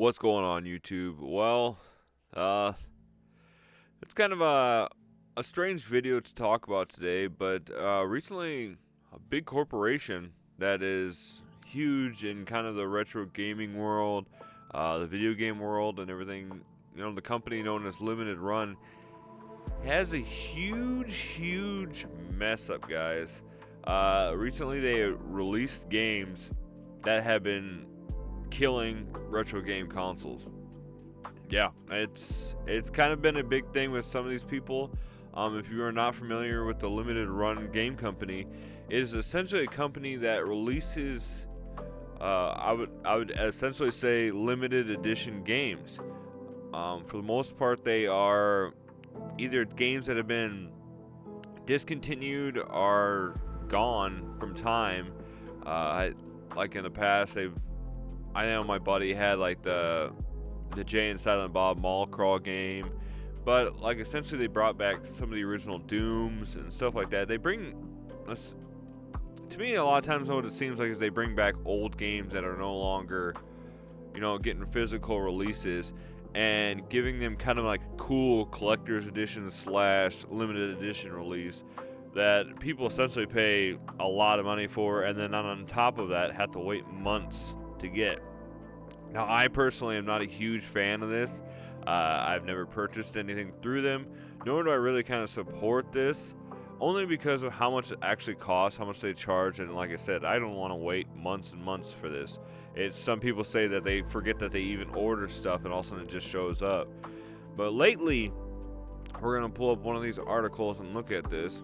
What's going on, YouTube? Well, uh, it's kind of a strange video to talk about today, but recently a big corporation that is huge in kind of the retro gaming world, the video game world, and everything. The company known as Limited Run has a huge mess up, guys. Recently they released games that have been killing retro game consoles. Yeah, it's kind of been a big thing with some of these people. If you are not familiar with the Limited Run game company, it is essentially a company that releases, I would essentially say, limited edition games. For the most part, they are either games that have been discontinued or gone from time. Like in the past, I know my buddy had like the Jay and Silent Bob Mall Crawl game, but like essentially they brought back some of the original Dooms and stuff like that. They bring us, to me, a lot of times what it seems like is they bring back old games that are no longer, getting physical releases and giving them kind of like cool collector's edition slash limited edition release that people essentially pay a lot of money for, and then on top of that have to wait months to get. Now, I personally am not a huge fan of this. I've never purchased anything through them, nor do I really kind of support this, only because of how much it actually costs, how much they charge, and like I said, I don't want to wait months and months for this. Some people say that they forget that they even order stuff, and all of a sudden it just shows up. But lately, we're gonna pull up one of these articles and look at this.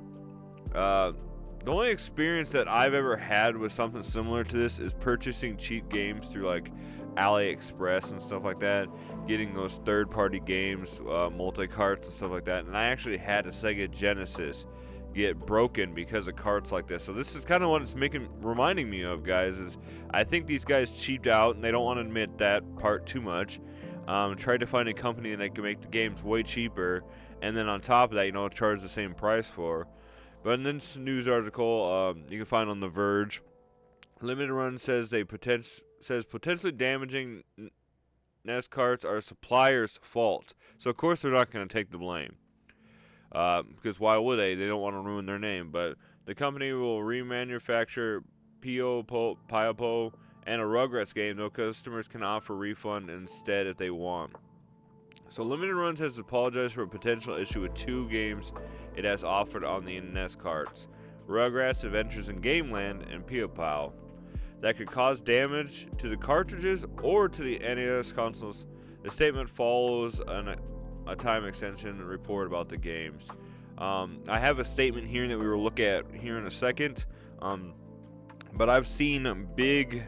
The only experience that I've ever had with something similar to this is purchasing cheap games through like AliExpress and stuff like that, getting those third-party games, multi-carts and stuff like that. And I actually had a Sega Genesis get broken because of carts like this. So this is kind of what it's reminding me of, guys. Is I think these guys cheaped out and they don't want to admit that part too much. Tried to find a company that can make the games way cheaper, and then on top of that, charge the same price for. But in this news article, you can find on The Verge, Limited Run says potentially damaging NES carts are supplier's fault. So of course they're not going to take the blame, because why would they? They don't want to ruin their name. But the company will remanufacture Piopo and a Rugrats game, though customers can opt for refund instead if they want. So Limited Runs has apologized for a potential issue with two games it has offered on the NES carts, Rugrats Adventures in Gameland and Piopow, that could cause damage to the cartridges or to the NES consoles. The statement follows a time extension report about the games. I have a statement here that we will look at here in a second, but I've seen big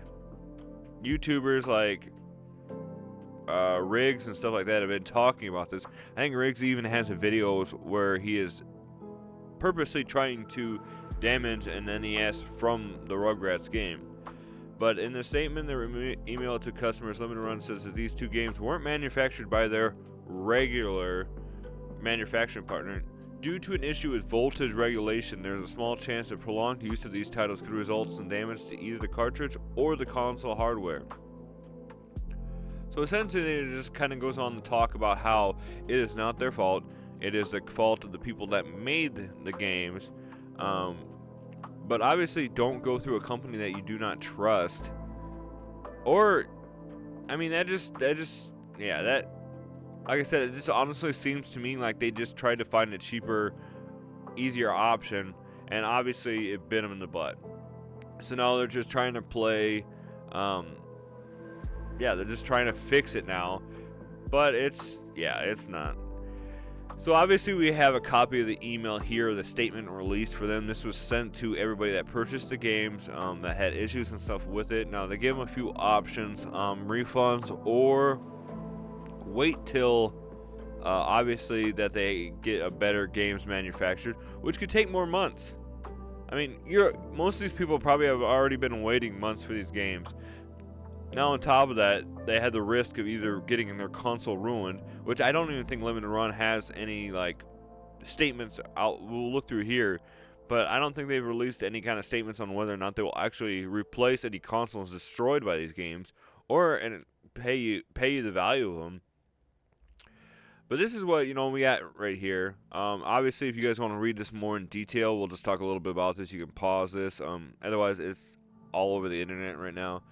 YouTubers like Riggs and stuff like that have been talking about this. I think Riggs even has a video where he is purposely trying to damage an NES from the Rugrats game. But in the statement they emailed to customers, Limited Run says that these two games weren't manufactured by their regular manufacturing partner. Due to an issue with voltage regulation, there is a small chance that prolonged use of these titles could result in damage to either the cartridge or the console hardware. So essentially it just kind of goes on to talk about how it is not their fault. It is the fault of the people that made the games. But obviously don't go through a company that you do not trust. Or, I mean, like I said, it just honestly seems to me like they just tried to find a cheaper, easier option, and obviously it bit them in the butt. So now they're just trying to play, they're just trying to fix it now, but it's not. So obviously we have a copy of the email here, the statement released for them. This was sent to everybody that purchased the games that had issues and stuff with it. Now they give them a few options, refunds or wait till obviously that they get a better games manufactured, which could take more months. I mean, most of these people probably have already been waiting months for these games. Now on top of that, they had the risk of either getting their console ruined, which I don't even think Limited Run has any like statements out. We'll look through here, but I don't think they've released any kind of statements on whether or not they will actually replace any consoles destroyed by these games, or and pay you the value of them. But this is what we got right here. Obviously, if you guys want to read this more in detail, we'll just talk a little bit about this. You can pause this. Otherwise, it's all over the internet right now.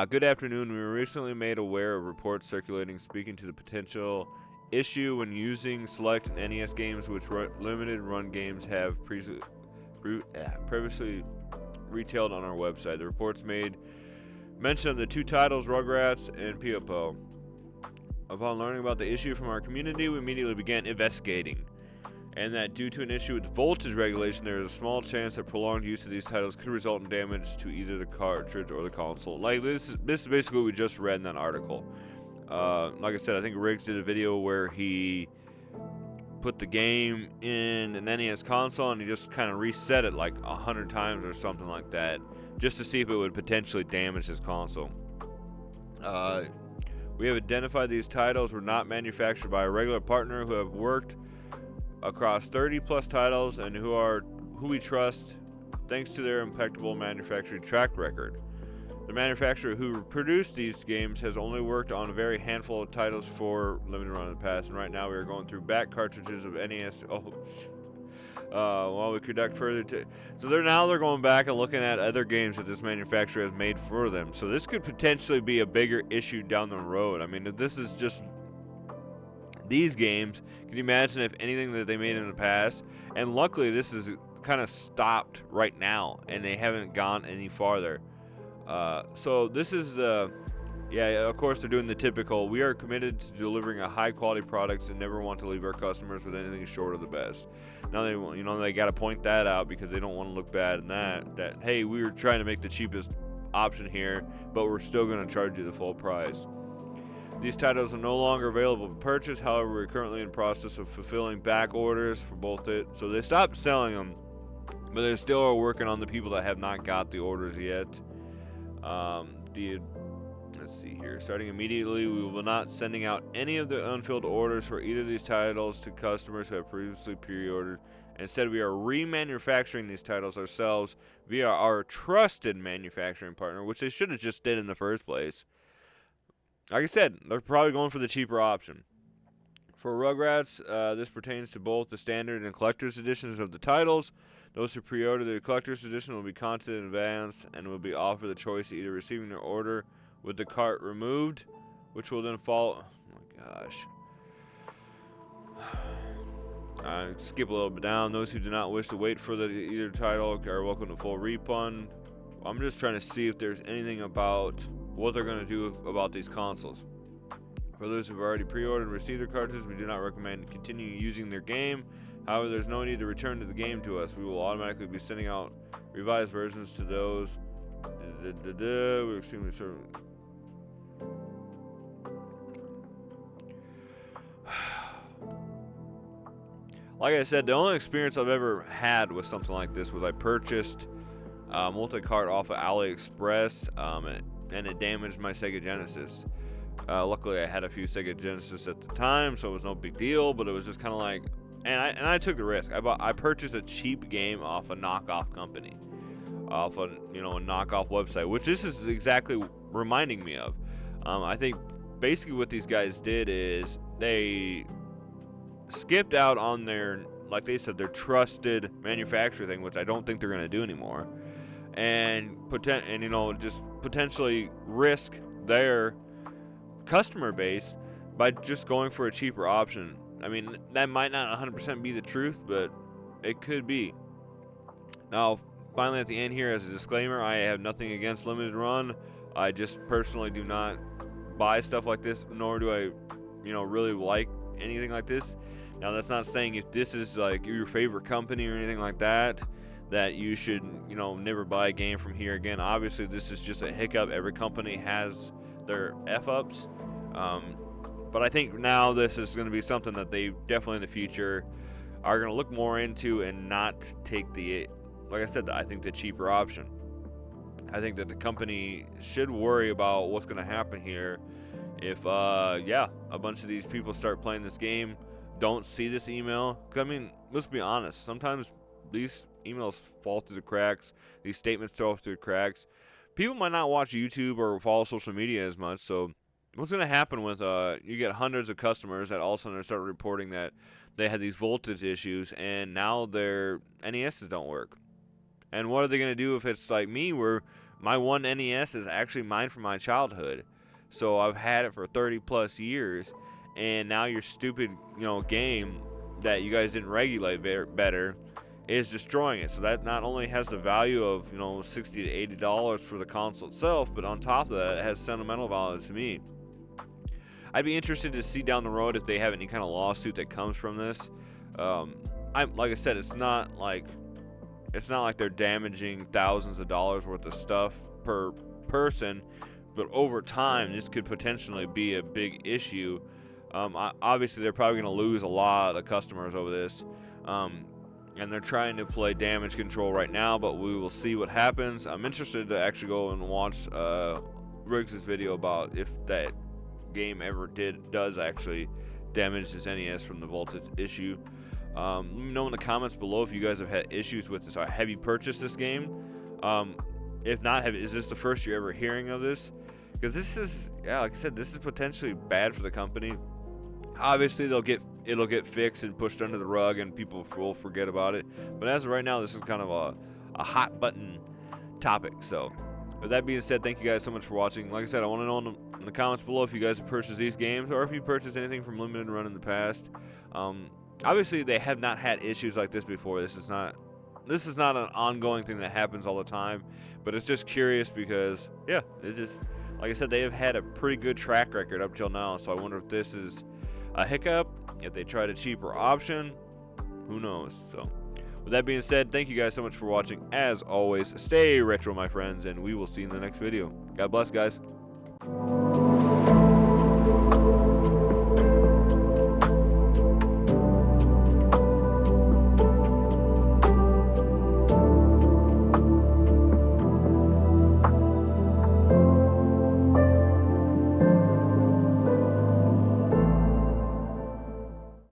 Good afternoon. We were recently made aware of reports circulating speaking to the potential issue when using select NES games, which limited run games have previously retailed on our website. The reports made mention of the two titles, Rugrats and Pio. Upon learning about the issue from our community, we immediately began investigating, and that due to an issue with voltage regulation, there is a small chance that prolonged use of these titles could result in damage to either the cartridge or the console. Like this is basically what we just read in that article. Like I said, I think Riggs did a video where he put the game in an NES console and he just kind of reset it like 100 times or something like that, just to see if it would potentially damage his console. We have identified these titles were not manufactured by a regular partner who have worked across 30 plus titles and who we trust thanks to their impeccable manufacturing track record. The manufacturer who produced these games has only worked on a very handful of titles for limited run in the past, and right now we are going through back cartridges of NES. While we conduct further so they're going back and looking at other games that this manufacturer has made for them. So this could potentially be a bigger issue down the road. I mean, if this is just these games, can you imagine if anything that they made in the past? And luckily, this is kind of stopped right now, and they haven't gone any farther. So this is of course they're doing the typical. We are committed to delivering a high quality products and never want to leave our customers with anything short of the best. Now they got to point that out because they don't want to look bad in that hey, we were trying to make the cheapest option here, but we're still going to charge you the full price. These titles are no longer available to purchase. However, we're currently in the process of fulfilling back orders for both it. So they stopped selling them, but they still are working on the people that have not got the orders yet. Let's see here. Starting immediately, we will not sending out any of the unfilled orders for either of these titles to customers who have previously pre-ordered. Instead, we are remanufacturing these titles ourselves via our trusted manufacturing partner, which they should have just did in the first place. Like I said, they're probably going for the cheaper option. For Rugrats, this pertains to both the standard and collector's editions of the titles. Those who pre-order the collector's edition will be contacted in advance and will be offered the choice of either receiving their order with the cart removed, which will then fall. Oh my gosh. Skip a little bit down. Those who do not wish to wait for either title are welcome to full refund. I'm just trying to see if there's anything about what they're going to do about these consoles. For those who have already pre-ordered and received their cartridges, we do not recommend continuing using their game. However, there's no need to return to the game to us. We will automatically be sending out revised versions to those. We're extremely certain. Like I said, the only experience I've ever had with something like this was I purchased multi-cart off of AliExpress, and it damaged my Sega Genesis. Luckily, I had a few Sega Genesis at the time, so it was no big deal. But it was just kind of like, and I took the risk. I purchased a cheap game off a knockoff company, off a knockoff website, which this is exactly reminding me of. I think basically what these guys did is they skipped out on their, like they said, their trusted manufacturer thing, which I don't think they're going to do anymore, and just potentially risk their customer base by just going for a cheaper option. I mean, that might not 100% be the truth, but it could be. Now, finally at the end here, as a disclaimer, I have nothing against limited run. I just personally do not buy stuff like this, nor do I, really like anything like this. Now, that's not saying if this is like your favorite company or anything like that, that you should, never buy a game from here again. Obviously, this is just a hiccup. Every company has their F-ups. But I think now this is going to be something that they definitely in the future are going to look more into and not take like I said, I think the cheaper option. I think that the company should worry about what's going to happen here if, a bunch of these people start playing this game, don't see this email. 'Cause, I mean, let's be honest. Sometimes these emails fall through the cracks. These statements fall through the cracks. People might not watch YouTube or follow social media as much, so what's going to happen with you get hundreds of customers that all of a sudden start reporting that they had these voltage issues and now their NESs don't work. And what are they going to do if it's like me, where my one NES is actually mine from my childhood? So I've had it for 30 plus years, and now your stupid, game that you guys didn't regulate better is destroying it. So that not only has the value of, $60 to $80 for the console itself, but on top of that, it has sentimental value to me. I'd be interested to see down the road if they have any kind of lawsuit that comes from this. Like I said, it's not like they're damaging thousands of dollars worth of stuff per person, but over time, this could potentially be a big issue. Obviously, they're probably going to lose a lot of customers over this, and they're trying to play damage control right now, but we will see what happens. I'm interested to actually go and watch Riggs' video about if that game ever does actually damage his NES from the voltage issue. Let me know in the comments below if you guys have had issues with this. Have you purchased this game? If not, is this the first you're ever hearing of this? Because this is, like I said, this is potentially bad for the company. Obviously, it'll get fixed and pushed under the rug, and people will forget about it. But as of right now, this is kind of a hot button topic. So, with that being said, thank you guys so much for watching. Like I said, I want to know in the comments below if you guys have purchased these games or if you purchased anything from Limited Run in the past. Obviously, they have not had issues like this before. This is not an ongoing thing that happens all the time, but it's just curious because, yeah, it's just, like I said, they have had a pretty good track record up till now, so I wonder if this is a hiccup, if they tried a cheaper option, who knows. So, with that being said, thank you guys so much for watching. As always, stay retro, my friends, and we will see you in the next video. God bless, guys.